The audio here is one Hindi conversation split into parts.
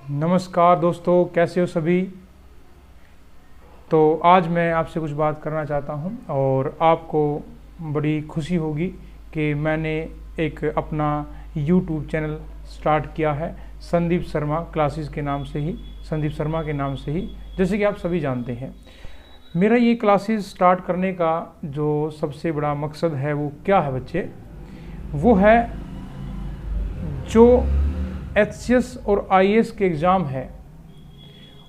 नमस्कार दोस्तों, कैसे हो सभी। तो आज मैं आपसे कुछ बात करना चाहता हूं और आपको बड़ी खुशी होगी कि मैंने एक अपना YouTube चैनल स्टार्ट किया है संदीप शर्मा क्लासेस के नाम से ही, संदीप शर्मा के नाम से ही, जैसे कि आप सभी जानते हैं। मेरा ये क्लासेस स्टार्ट करने का जो सबसे बड़ा मकसद है वो क्या है बच्चे, वो है जो HCS और IAS के एग्ज़ाम है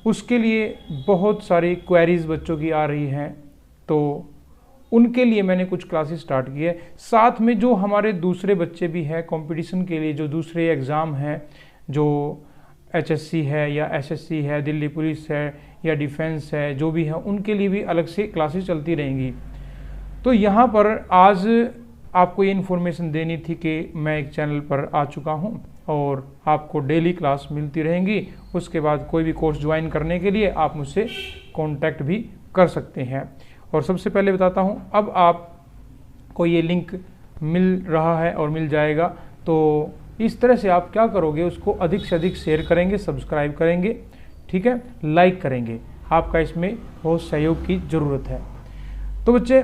उसके लिए बहुत सारी क्वेरीज़ बच्चों की आ रही हैं, तो उनके लिए मैंने कुछ क्लासेस स्टार्ट किए। साथ में जो हमारे दूसरे बच्चे भी हैं कंपटीशन के लिए, जो दूसरे एग्ज़ाम हैं, जो HSC है या SSC है, दिल्ली पुलिस है या डिफेंस है, जो भी है उनके लिए भी अलग से क्लासेस चलती रहेंगी। तो यहाँ पर आज आपको ये इन्फॉर्मेशन देनी थी कि मैं एक चैनल पर आ चुका हूँ और आपको डेली क्लास मिलती रहेंगी। उसके बाद कोई भी कोर्स ज्वाइन करने के लिए आप मुझसे कांटेक्ट भी कर सकते हैं। और सबसे पहले बताता हूँ, अब आपको ये लिंक मिल रहा है और मिल जाएगा, तो इस तरह से आप क्या करोगे, उसको अधिक से अधिक शेयर करेंगे, सब्सक्राइब करेंगे, ठीक है, लाइक करेंगे। आपका इसमें बहुत सहयोग की ज़रूरत है। तो बच्चे,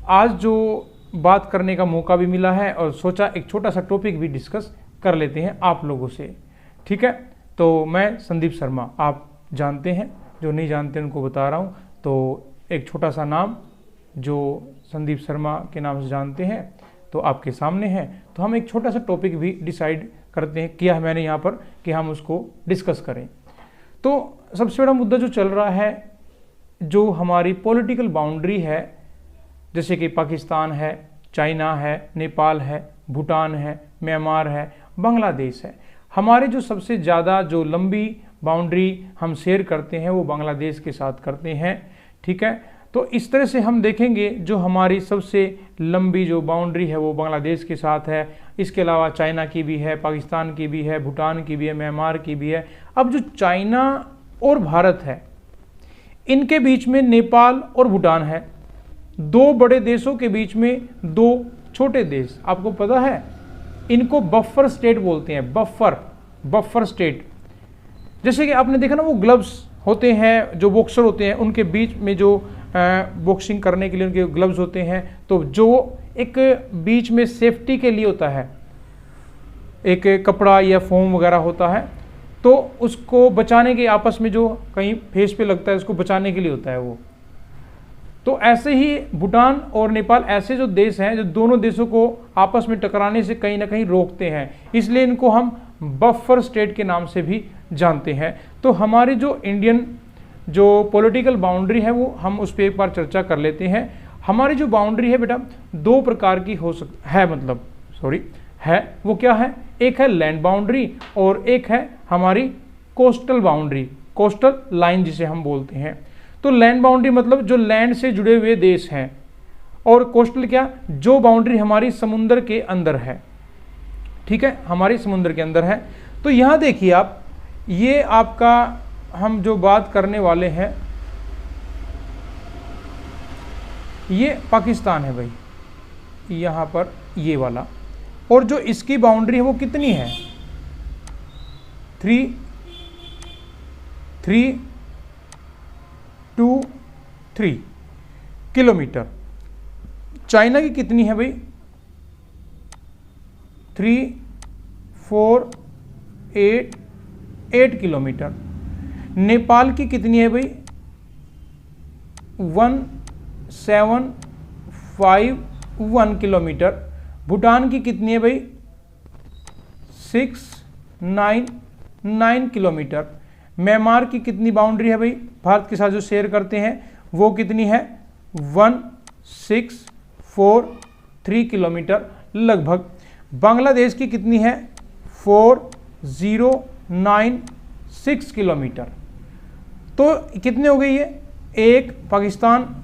आज जो बात करने का मौका भी मिला है और सोचा एक छोटा सा टॉपिक भी डिस्कस कर लेते हैं आप लोगों से, ठीक है। तो मैं संदीप शर्मा, आप जानते हैं, जो नहीं जानते उनको बता रहा हूँ। तो एक छोटा सा नाम जो संदीप शर्मा के नाम से जानते हैं तो आपके सामने है। तो हम एक छोटा सा टॉपिक भी डिसाइड करते हैं, किया है मैंने यहाँ पर कि हम उसको डिस्कस करें। तो सबसे बड़ा मुद्दा जो चल रहा है, जो हमारी पॉलिटिकल बाउंड्री है, जैसे कि पाकिस्तान है, चाइना है, नेपाल है, भूटान है, म्यांमार है, बांग्लादेश है। हमारे जो सबसे ज़्यादा जो लंबी बाउंड्री हम शेयर करते हैं वो बांग्लादेश के साथ करते हैं, ठीक है। तो इस तरह से हम देखेंगे जो हमारी सबसे लंबी जो बाउंड्री है वो बांग्लादेश के साथ है। इसके अलावा चाइना की भी है, पाकिस्तान की भी है, भूटान की भी है, म्यांमार की भी है। अब जो चाइना और भारत है, इनके बीच में नेपाल और भूटान है। दो बड़े देशों के बीच में दो छोटे देश, आपको पता है, इनको बफर स्टेट बोलते हैं। बफर स्टेट, जैसे कि आपने देखा ना, वो ग्लव्स होते हैं, जो बॉक्सर होते हैं उनके बीच में जो बॉक्सिंग करने के लिए उनके ग्लव्स होते हैं, तो जो एक बीच में सेफ्टी के लिए होता है, एक कपड़ा या फोम वगैरह होता है, तो उसको बचाने के, आपस में जो कहीं फेस पे लगता है उसको बचाने के लिए होता है वो। तो ऐसे ही भूटान और नेपाल ऐसे जो देश हैं जो दोनों देशों को आपस में टकराने से कहीं ना कहीं रोकते हैं, इसलिए इनको हम बफर स्टेट के नाम से भी जानते हैं। तो हमारी जो इंडियन जो पॉलिटिकल बाउंड्री है वो हम उस पर एक बार चर्चा कर लेते हैं। हमारी जो बाउंड्री है बेटा, दो प्रकार की है, वो क्या है, एक है लैंड बाउंड्री और एक है हमारी कोस्टल बाउंड्री, कोस्टल लाइन जिसे हम बोलते हैं। तो लैंड बाउंड्री मतलब जो लैंड से जुड़े हुए देश हैं, और कोस्टल क्या, जो बाउंड्री हमारी समुद्र के अंदर है, ठीक है, हमारी समुद्र के अंदर है। तो यहां देखिए आप, ये आपका हम जो बात करने वाले हैं, ये पाकिस्तान है भाई, यहां पर ये वाला, और जो इसकी बाउंड्री है वो कितनी है, 323 किलोमीटर। चाइना की कितनी है भाई, 3488 किलोमीटर। नेपाल की कितनी है भाई, 1751 किलोमीटर। भूटान की कितनी है भाई, 699 किलोमीटर। म्यांमार की कितनी बाउंड्री है भाई, भारत के साथ जो शेयर करते हैं, वो कितनी है, 1643 किलोमीटर लगभग। बांग्लादेश की कितनी है, 4096 किलोमीटर। तो कितने हो गए ये, एक पाकिस्तान,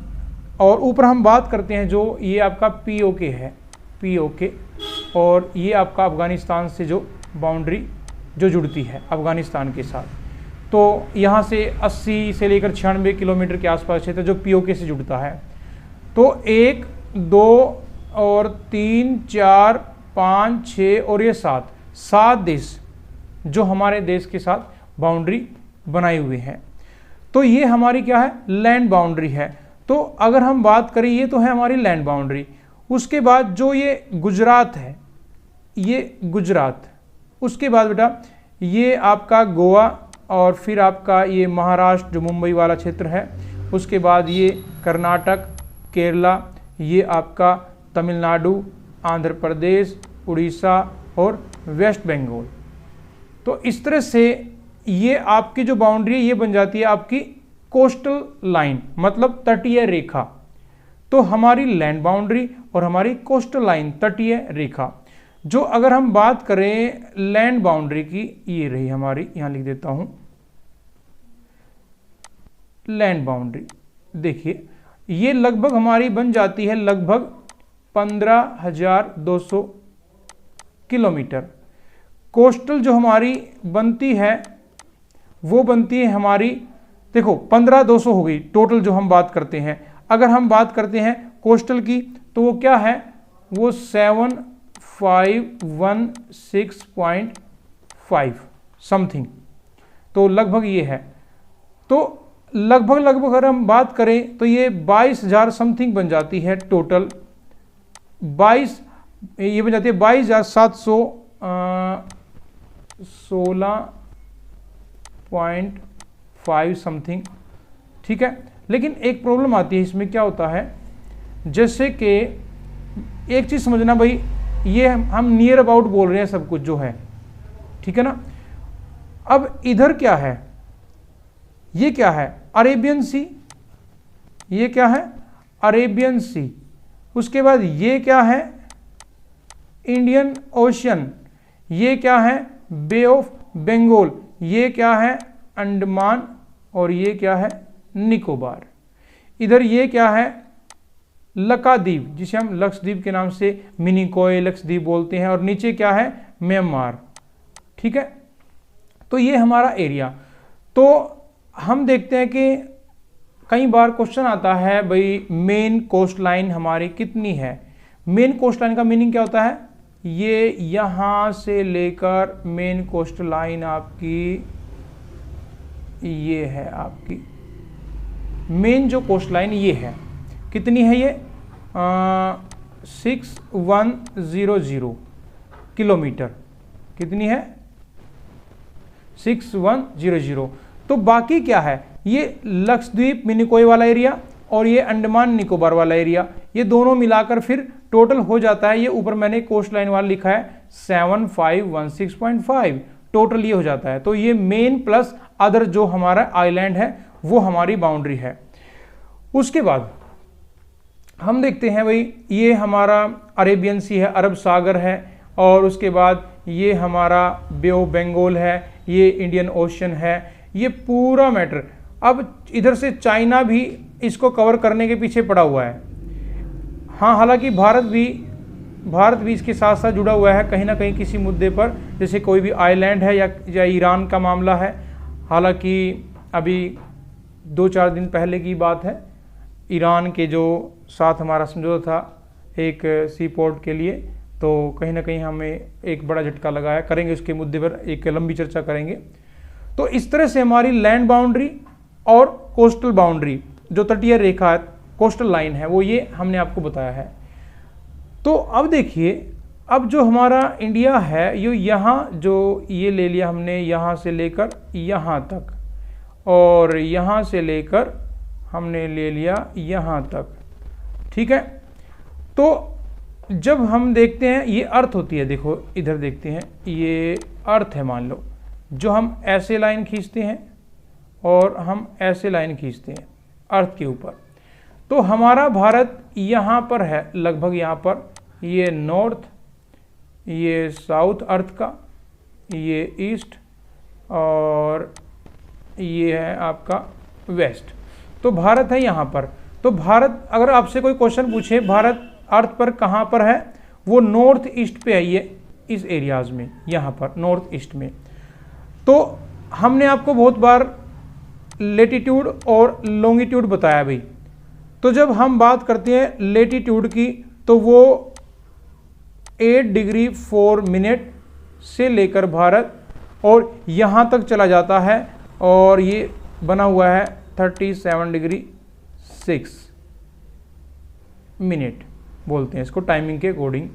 और ऊपर हम बात करते हैं जो ये आपका POK है, POK, और ये आपका अफगानिस्तान से जो बाउंड्री जो जुड़ती है अफगानिस्तान के साथ, तो यहाँ से 80 से लेकर 96 किलोमीटर के आसपास क्षेत्र जो POK से जुड़ता है। तो 1 2 और 3 4 5 6 और ये 7 देश जो हमारे देश के साथ बाउंड्री बनाए हुए हैं। तो ये हमारी क्या है, लैंड बाउंड्री है। तो अगर हम बात करें, ये तो है हमारी लैंड बाउंड्री। उसके बाद जो ये गुजरात है, ये गुजरात, उसके बाद बेटा ये आपका गोवा, और फिर आपका ये महाराष्ट्र जो मुंबई वाला क्षेत्र है, उसके बाद ये कर्नाटक, केरला, ये आपका तमिलनाडु, आंध्र प्रदेश, उड़ीसा और वेस्ट बंगाल। तो इस तरह से ये आपकी जो बाउंड्री है ये बन जाती है आपकी कोस्टल लाइन, मतलब तटीय रेखा। तो हमारी लैंड बाउंड्री और हमारी कोस्टल लाइन, तटीय रेखा। जो अगर हम बात करें लैंड बाउंड्री की, ये रही हमारी, यहां लिख देता हूं लैंड बाउंड्री। देखिए ये लगभग हमारी बन जाती है लगभग 15,200 किलोमीटर। कोस्टल जो हमारी बनती है वो बनती है हमारी, देखो 15,200 हो गई टोटल जो हम बात करते हैं। अगर हम बात करते हैं कोस्टल की तो वो क्या है, वो 7516.5 समथिंग, तो लगभग ये है। तो लगभग अगर हम बात करें तो ये 22,000 समथिंग बन जाती है टोटल। 22 ये बन जाती है 22,716.5 समथिंग, ठीक है। लेकिन एक प्रॉब्लम आती है इसमें, क्या होता है, जैसे कि एक चीज़ समझना भाई, ये हम नियर अबाउट बोल रहे हैं सब कुछ जो है, ठीक है ना। अब इधर क्या है, ये क्या है, अरेबियन सी, ये क्या है, अरेबियन सी। उसके बाद ये क्या है, इंडियन ओशन। ये क्या है, बे ऑफ बंगाल। ये क्या है, अंडमान। और ये क्या है, निकोबार। इधर ये क्या है, लक्षद्वीप, जिसे हम लक्षद्वीप के नाम से मिनिकॉय लक्षद्वीप बोलते हैं। और नीचे क्या है, म्यांमार, ठीक है। तो ये हमारा एरिया। तो हम देखते हैं कि कई बार क्वेश्चन आता है भाई मेन कोस्ट लाइन हमारी कितनी है। मेन कोस्ट लाइन का मीनिंग क्या होता है, ये यहां से लेकर मेन कोस्ट लाइन आपकी ये है, आपकी मेन जो कोस्ट लाइन ये है, कितनी है ये 6100 किलोमीटर। कितनी है, 6100। तो बाकी क्या है, ये लक्षद्वीप मिनिकॉय वाला एरिया और ये अंडमान निकोबार वाला एरिया, ये दोनों मिलाकर फिर टोटल हो जाता है, ये ऊपर मैंने कोस्ट लाइन वाला लिखा है 7516.5, टोटल ये हो जाता है। तो ये मेन प्लस अदर जो हमारा आइलैंड है वो हमारी बाउंड्री है। उसके बाद हम देखते हैं भाई, ये हमारा अरेबियन सी है, अरब सागर है। और उसके बाद ये हमारा बे ऑफ बंगाल है, ये इंडियन ओशन है, ये पूरा मैटर। अब इधर से चाइना भी इसको कवर करने के पीछे पड़ा हुआ है। हाँ, हालांकि भारत भी इसके साथ साथ जुड़ा हुआ है कहीं ना कहीं किसी मुद्दे पर, जैसे कोई भी आइलैंड है या ईरान का मामला है। हालांकि अभी 2-4 दिन पहले की बात है, ईरान के जो साथ हमारा समझौता था एक सी पोर्ट के लिए, तो कहीं ना कहीं हमें एक बड़ा झटका लगा है। करेंगे उसके मुद्दे पर एक लंबी चर्चा करेंगे। तो इस तरह से हमारी लैंड बाउंड्री और कोस्टल बाउंड्री, जो तटीय रेखा कोस्टल लाइन है, वो ये हमने आपको बताया है। तो अब देखिए, अब जो हमारा इंडिया है, ये यहाँ जो ये ले लिया हमने, यहाँ से लेकर यहाँ तक, और यहाँ से लेकर हमने ले लिया यहाँ तक, ठीक है। तो जब हम देखते हैं ये अर्थ होती है, देखो इधर देखते हैं, ये अर्थ है मान लो, जो हम ऐसे लाइन खींचते हैं और हम ऐसे लाइन खींचते हैं अर्थ के ऊपर। तो हमारा भारत यहाँ पर है, लगभग यहाँ पर, ये नॉर्थ, ये साउथ अर्थ का, ये ईस्ट, और ये है आपका वेस्ट। तो भारत है यहाँ पर। तो भारत, अगर आपसे कोई क्वेश्चन पूछे भारत अर्थ पर कहाँ पर है, वो नॉर्थ ईस्ट पे है, ये इस एरियाज में, यहाँ पर नॉर्थ ईस्ट में। तो हमने आपको बहुत बार लेटीट्यूड और लॉन्गिट्यूड बताया भाई। तो जब हम बात करते हैं लेटीट्यूड की, तो वो 8 डिग्री 4 मिनट से लेकर भारत और यहाँ तक चला जाता है और ये बना हुआ है 37 डिग्री 6 मिनट बोलते हैं इसको टाइमिंग के अकॉर्डिंग,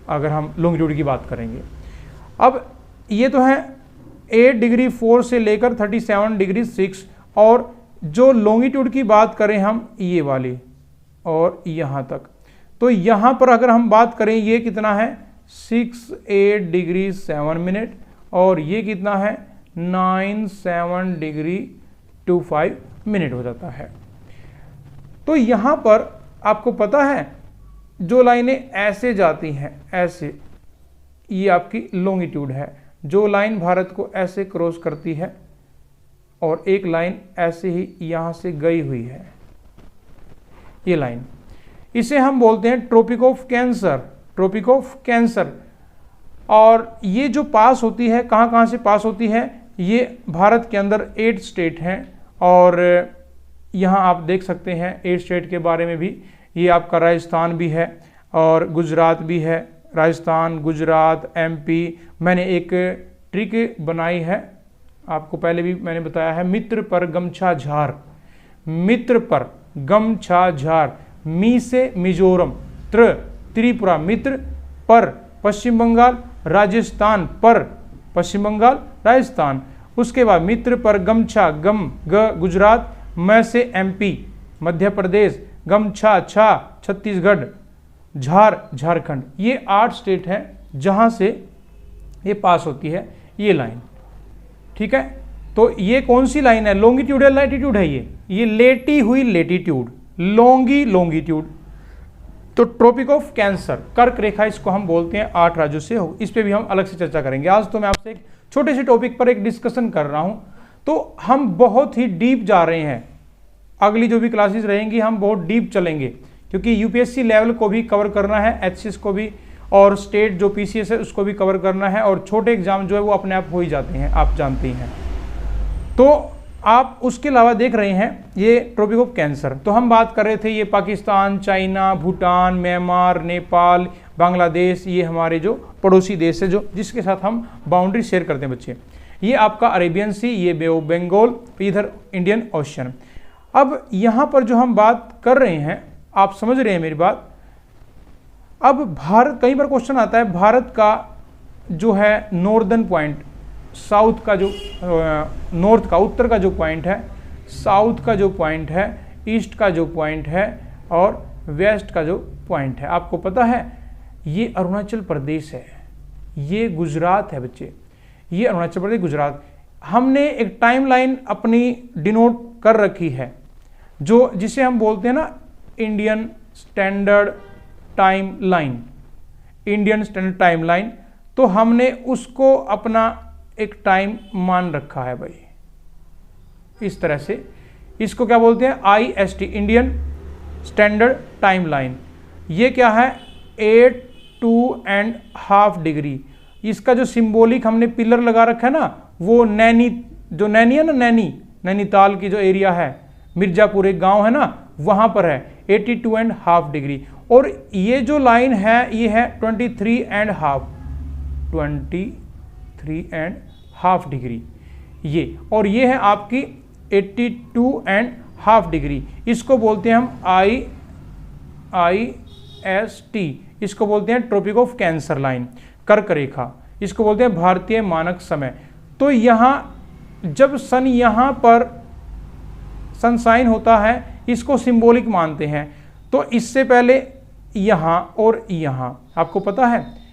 अगर हम लॉन्गिट्यूड की बात करेंगे। अब ये तो है 8 डिग्री 4 से लेकर 37 डिग्री 6, और जो लॉन्गिट्यूड की बात करें हम ये वाली और यहाँ तक, तो यहाँ पर अगर हम बात करें ये कितना है 68 डिग्री 7 मिनट, और ये कितना है 97 डिग्री 25 मिनट हो जाता है। तो यहाँ पर आपको पता है जो लाइनें ऐसे जाती हैं, ऐसे, ये आपकी लॉन्गिट्यूड है। जो लाइन भारत को ऐसे क्रॉस करती है और एक लाइन ऐसे ही यहाँ से गई हुई है, ये लाइन, इसे हम बोलते हैं tropic of cancer, tropic of cancer. और ये जो पास होती है, कहाँ कहाँ से पास होती है, ये भारत के अंदर 8 स्टेट हैं, और यहाँ आप देख सकते हैं 8 स्टेट के बारे में भी। ये आपका राजस्थान भी है और गुजरात भी है, राजस्थान, गुजरात, MP। मैंने एक ट्रिक बनाई है, आपको पहले भी मैंने बताया है, मित्र पर गमछा झार, मित्र पर गमछा झार, मी से मिजोरम, त्रिपुरा, मित्र पर पश्चिम बंगाल, राजस्थान पर पश्चिम बंगाल, राजस्थान। उसके बाद मित्र पर गमछा, गम ग गुजरात, म से MP मध्य प्रदेश, गमछा छा छत्तीसगढ़, झार झारखंड। ये 8 स्टेट हैं जहां से ये पास होती है ये लाइन, ठीक है। तो ये कौन सी लाइन है, लॉन्गिट्यूडल लैटिट्यूड है, ये लेटी हुई लेटीट्यूड, लॉन्गिट्यूड। तो ट्रॉपिक ऑफ कैंसर, कर्क रेखा इसको हम बोलते हैं, 8 राज्यों से हो, इस पे भी हम अलग से चर्चा करेंगे। आज तो मैं आपसे एक छोटे से टॉपिक पर एक डिस्कशन कर रहा हूं, तो हम बहुत ही डीप जा रहे हैं। अगली जो भी क्लासेस रहेंगी हम बहुत डीप चलेंगे, क्योंकि यूपीएससी लेवल को भी कवर करना है, HCS को भी, और स्टेट जो PCS है उसको भी कवर करना है, और छोटे एग्जाम जो है वो अपने आप हो ही जाते हैं, आप जानते हैं। तो आप उसके अलावा देख रहे हैं ये ट्रॉपिक ऑफ कैंसर। तो हम बात कर रहे थे ये पाकिस्तान, चाइना, भूटान, म्यांमार, नेपाल, बांग्लादेश, ये हमारे जो पड़ोसी देश है, जो जिसके साथ हम बाउंड्री शेयर करते हैं बच्चे। ये आपका अरेबियन सी, ये बे ऑफ बंगाल, इधर इंडियन ओशन। अब यहाँ पर जो हम बात कर रहे हैं, आप समझ रहे हैं मेरी बात। अब भारत, कई बार क्वेश्चन आता है भारत का जो है नॉर्दर्न पॉइंट, साउथ का जो नॉर्थ का, उत्तर का जो पॉइंट है, साउथ का जो पॉइंट है, ईस्ट का जो पॉइंट है, और वेस्ट का जो पॉइंट है, आपको पता है ये अरुणाचल प्रदेश है, ये गुजरात है बच्चे, ये अरुणाचल प्रदेश, गुजरात। हमने एक टाइमलाइन अपनी डिनोट कर रखी है, जो जिसे हम बोलते हैं ना Indian standard time line, Indian standard time line. तो हमने उसको अपना एक टाइम मान रखा है भाई, इस तरह से। इसको क्या बोलते हैं, IST, Indian standard time line. ये क्या है, 82.5 डिग्री। इसका जो सिंबॉलिक हमने पिलर लगा रखा है ना, वो नैनी, जो नैनी है ना, नैनीताल की जो एरिया है, मिर्जापुर एक गांव है ना, वहां पर है 82.5 डिग्री। और ये जो लाइन है ये है 23.5 डिग्री ये, और ये है आपकी 82.5 डिग्री। इसको बोलते हैं हम IST, इसको बोलते हैं ट्रॉपिक ऑफ कैंसर लाइन, कर्क रेखा, इसको बोलते हैं भारतीय मानक समय। तो यहाँ जब सन यहाँ पर सनसाइन होता है, इसको सिंबॉलिक मानते हैं। तो इससे पहले यहाँ और यहाँ, आपको पता है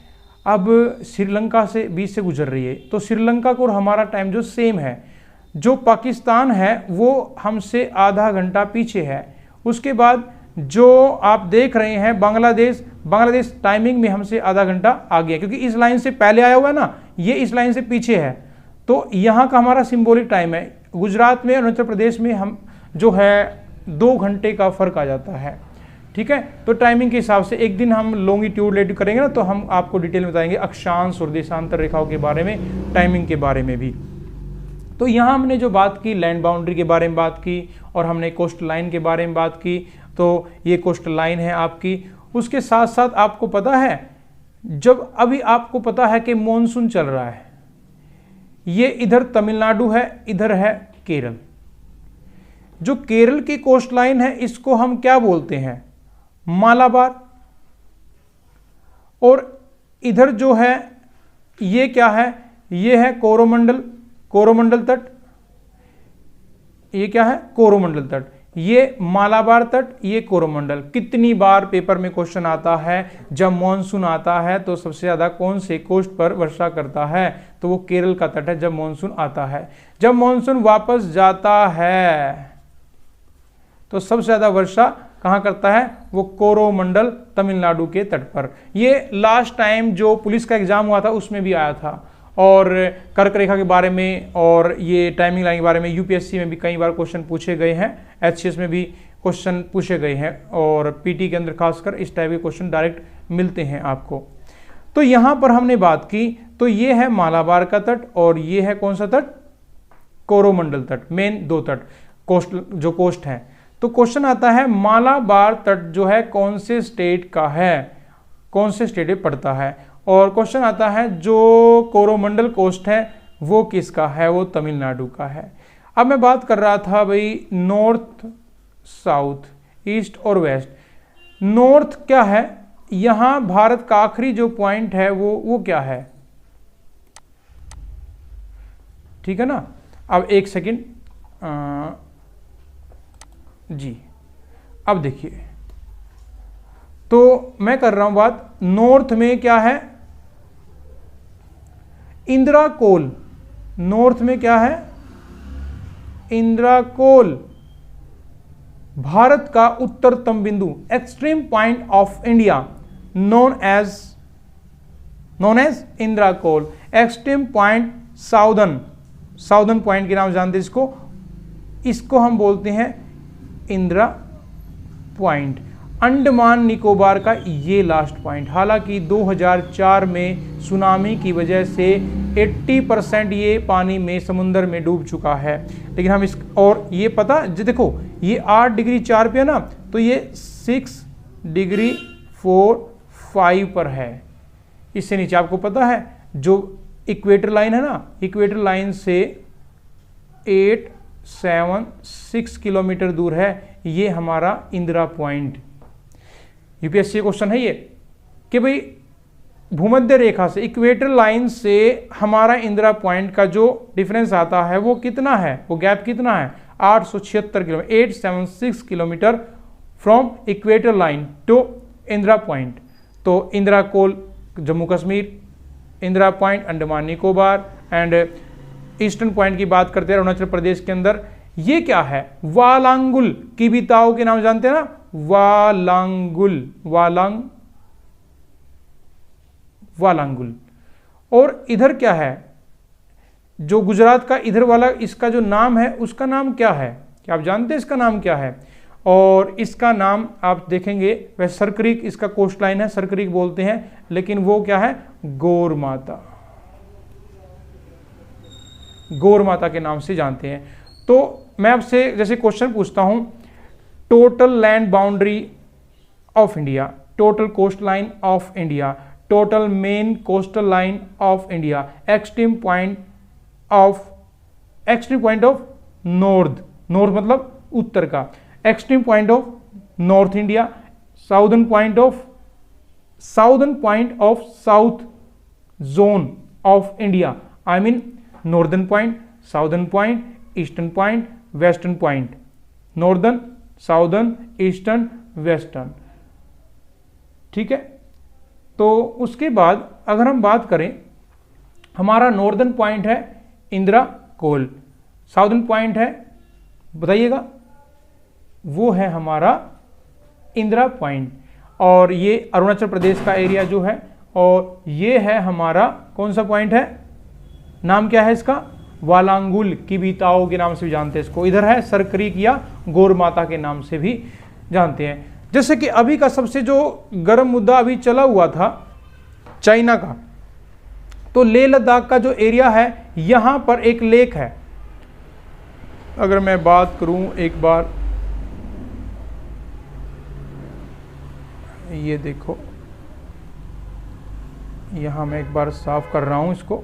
अब श्रीलंका से बीच से गुजर रही है, तो श्रीलंका को और हमारा टाइम जो सेम है। जो पाकिस्तान है वो हमसे आधा घंटा पीछे है। उसके बाद जो आप देख रहे हैं बांग्लादेश, बांग्लादेश टाइमिंग में हमसे आधा घंटा आगे है, क्योंकि इस लाइन से पहले आया हुआ है ना, ये इस लाइन से पीछे है। तो यहाँ का हमारा सिंबॉलिक टाइम है। गुजरात में, अरुणाचल प्रदेश में हम जो है 2 घंटे का फर्क आ जाता है, ठीक है। तो टाइमिंग के हिसाब से एक दिन हम लॉन्गिट्यूड लेटिट्यूड करेंगे ना, तो हम आपको डिटेल में बताएंगे अक्षांश और देशांतर रेखाओं के बारे में, टाइमिंग के बारे में भी। तो यहाँ हमने जो बात की, लैंड बाउंड्री के बारे में बात की, और हमने कोस्ट लाइन के बारे में बात की। तो ये कोस्ट लाइन है आपकी। उसके साथ साथ आपको पता है, जब अभी आपको पता है कि मॉनसून चल रहा है, ये इधर तमिलनाडु है, इधर है केरल। जो केरल की कोस्ट लाइन है इसको हम क्या बोलते हैं, मालाबार। और इधर जो है ये क्या है, ये है कोरोमंडल, कोरोमंडल तट। ये क्या है, कोरोमंडल तट। ये मालाबार तट, ये कोरोमंडल। कितनी बार पेपर में क्वेश्चन आता है, जब मॉनसून आता है तो सबसे ज्यादा कौन से कोस्ट पर वर्षा करता है, तो वो केरल का तट है जब मॉनसून आता है। जब मॉनसून वापस जाता है तो सबसे ज्यादा वर्षा कहां करता है, वो कोरोमंडल तमिलनाडु के तट पर। ये लास्ट टाइम जो पुलिस का एग्जाम हुआ था उसमें भी आया था, और कर्क रेखा के बारे में और ये टाइमिंग लाइन के बारे में यूपीएससी में भी कई बार क्वेश्चन पूछे गए हैं, एचसीएस में भी क्वेश्चन पूछे गए हैं, और पीटी के अंदर खासकर इस टाइप के क्वेश्चन डायरेक्ट मिलते हैं आपको। तो यहां पर हमने बात की, तो ये है मालाबार का तट और ये है कौन सा तट, कोरोमंडल तट। मेन दो तट कोस्ट, जो कोस्ट है। तो क्वेश्चन आता है मालाबार तट जो है कौन से स्टेट का है, कौन से स्टेट में पड़ता है। और क्वेश्चन आता है जो कोरोमंडल कोस्ट है वो किसका है, वो तमिलनाडु का है। अब मैं बात कर रहा था भाई नॉर्थ, साउथ, ईस्ट और वेस्ट। नॉर्थ क्या है, यहां भारत का आखिरी जो पॉइंट है वो क्या है, ठीक है ना। अब एक सेकंड जी, अब देखिए, तो मैं कर रहा हूं बात, नॉर्थ में क्या है, इंदिरा कोल। नॉर्थ में क्या है, इंदिरा कोल, भारत का उत्तरतम बिंदु, extreme point of India, known as Indira col. Extreme point, southern point के नाम जानते हैं इसको हम बोलते हैं इंदिरा पॉइंट। अंडमान निकोबार का ये लास्ट पॉइंट। हालांकि 2004 में सुनामी की वजह से 80% ये पानी में, समुद्र में डूब चुका है, लेकिन हम इस, और ये पता देखो, ये 8 डिग्री 4 पे है ना, तो ये 6 डिग्री 4-5 पर है। इससे नीचे आपको पता है जो इक्वेटर लाइन है ना, इक्वेटर लाइन से 876 किलोमीटर दूर है, ये हमारा इंदिरा पॉइंट। यूपीएससी क्वेश्चन है ये कि भाई भूमध्य रेखा से, इक्वेटर लाइन से हमारा इंदिरा पॉइंट का जो डिफरेंस आता है वो कितना है, वो गैप कितना है, 876 kilometre, 876 kilometre from equator line to Indira Point. तो Indira Col Jammu Kashmir, Indira Point Andaman Nicobar, and eastern point की बात करते हैं अरुणाचल प्रदेश के अंदर। ये क्या है, वालांगुल, किबिताओ के नाम जानते हैं ना, वालांगुल, वालांगुल। और इधर क्या है, जो गुजरात का इधर वाला, इसका जो नाम है उसका नाम क्या है, क्या आप जानते हैं इसका नाम क्या है। और इसका नाम आप देखेंगे, वह सरक्रीक इसका कोस्ट लाइन है, सरक्रीक बोलते हैं, लेकिन वो क्या है, गौर माता, गौर माता के नाम से जानते हैं। तो मैं आपसे जैसे क्वेश्चन पूछता हूं, total land boundary of India, total cost line of India, total main coastal line of India, extreme point of north, north मतलब उत्तर का, extreme point of north India, southern point of south zone of India, I mean northern point, southern point, eastern point, western point, northern, southern, eastern, western, ठीक है। तो उसके बाद अगर हम बात करें, हमारा नॉर्दर्न पॉइंट है इंदिरा कोल, साउदर्न पॉइंट है, बताइएगा, वो है हमारा इंदिरा पॉइंट, और ये अरुणाचल प्रदेश का एरिया जो है, और ये है हमारा कौन सा पॉइंट है, नाम क्या है इसका, वालांगुल, किबिताओ के नाम से भी जानते हैं इसको। इधर है सरक्रीक या गौर माता के नाम से भी जानते हैं। जैसे कि अभी का सबसे जो गर्म मुद्दा अभी चला हुआ था चाइना का, तो लेह लद्दाख का जो एरिया है, यहां पर एक लेक है। अगर मैं बात करूं एक बार, ये देखो, यहां मैं एक बार साफ कर रहा हूं इसको,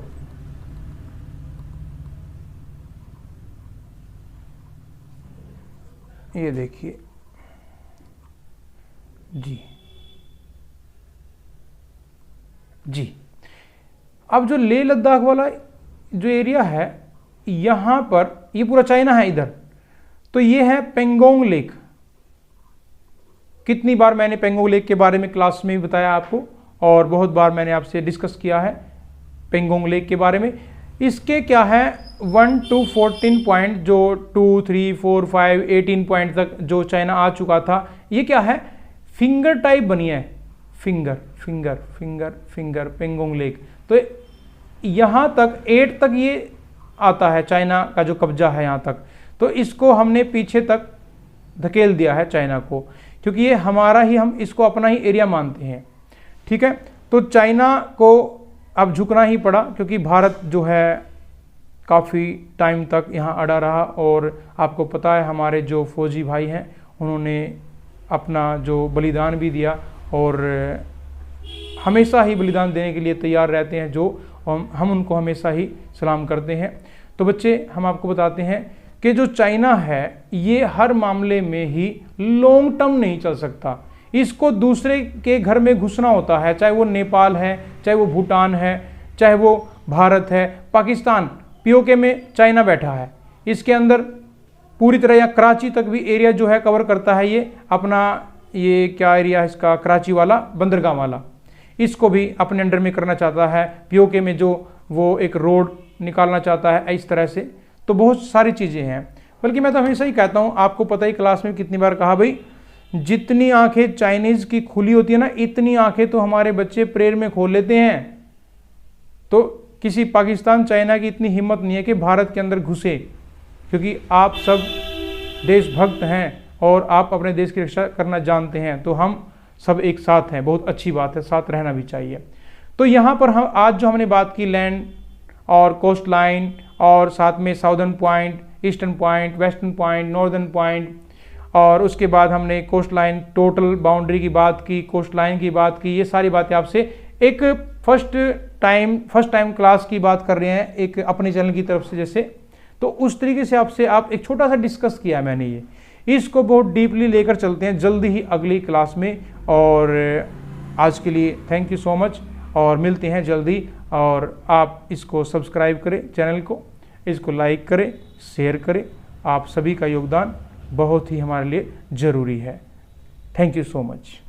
ये देखिए जी। अब जो लेह लद्दाख वाला जो एरिया है, यहाँ पर ये पूरा चाइना है इधर, तो ये है पेंगोंग लेक। कितनी बार मैंने पेंगोंग लेक के बारे में क्लास में भी बताया आपको, और बहुत बार मैंने आपसे डिस्कस किया है पेंगोंग लेक के बारे में। इसके क्या है 1 to 14 पॉइंट, जो 2, 3, 4, 5, 18 पॉइंट तक जो चाइना आ चुका था, ये क्या है फिंगर टाइप बनी है, finger finger finger finger Pangong lake. तो यहाँ तक 8 तक ये आता है, चाइना का जो कब्जा है यहाँ तक। तो इसको हमने पीछे तक धकेल दिया है चाइना को, क्योंकि ये हमारा ही, हम इसको अपना ही एरिया मानते हैं। ठीक है, तो चाइना को अब झुकना ही पड़ा, क्योंकि भारत जो है काफ़ी टाइम तक यहाँ अड़ा रहा। और आपको पता है हमारे जो फौजी भाई हैं उन्होंने अपना जो बलिदान भी दिया, और हमेशा ही बलिदान देने के लिए तैयार रहते हैं, जो हम उनको हमेशा ही सलाम करते हैं। तो बच्चे, हम आपको बताते हैं कि जो चाइना है ये हर मामले में ही लॉन्ग टर्म नहीं चल सकता। इसको दूसरे के घर में घुसना होता है, चाहे वो नेपाल है, चाहे वो भूटान है, चाहे वो भारत है, पाकिस्तान, पीओके में चाइना बैठा है, इसके अंदर पूरी तरह, या कराची तक भी एरिया जो है कवर करता है ये अपना, ये क्या एरिया है इसका, कराची वाला, बंदरगाह वाला, इसको भी अपने अंडर में करना चाहता है। पीओके में जो वो एक रोड निकालना चाहता है, इस तरह से। तो बहुत सारी चीज़ें हैं। बल्कि मैं तो हमेशा ही कहता हूँ, आपको पता ही क्लास में कितनी बार कहा भाई, जितनी आंखें चाइनीज़ की खुली होती है ना, इतनी आंखें तो हमारे बच्चे प्रेयर में खोल लेते हैं। तो किसी पाकिस्तान चाइना की इतनी हिम्मत नहीं है कि भारत के अंदर घुसे, क्योंकि आप सब देशभक्त हैं और आप अपने देश की रक्षा करना जानते हैं। तो हम सब एक साथ हैं, बहुत अच्छी बात है, साथ रहना भी चाहिए। तो यहाँ पर हम आज जो हमने बात की लैंड और कोस्ट लाइन, और साथ में southern point, eastern point, western point, northern point, और उसके बाद हमने कोस्ट लाइन टोटल बाउंड्री की बात की, कोस्ट लाइन की बात की। ये सारी बातें आपसे एक फर्स्ट टाइम क्लास की बात कर रहे हैं, एक अपने चैनल की तरफ से जैसे। तो उस तरीके से आपसे आप एक छोटा सा डिस्कस किया मैंने, ये इसको बहुत डीपली लेकर चलते हैं जल्दी ही अगली क्लास में। और आज के लिए थैंक यू सो मच, और मिलते हैं जल्दी। और आप इसको सब्सक्राइब करें चैनल को, इसको लाइक करें, शेयर करें। आप सभी का योगदान बहुत ही हमारे लिए ज़रूरी है। Thank you so much.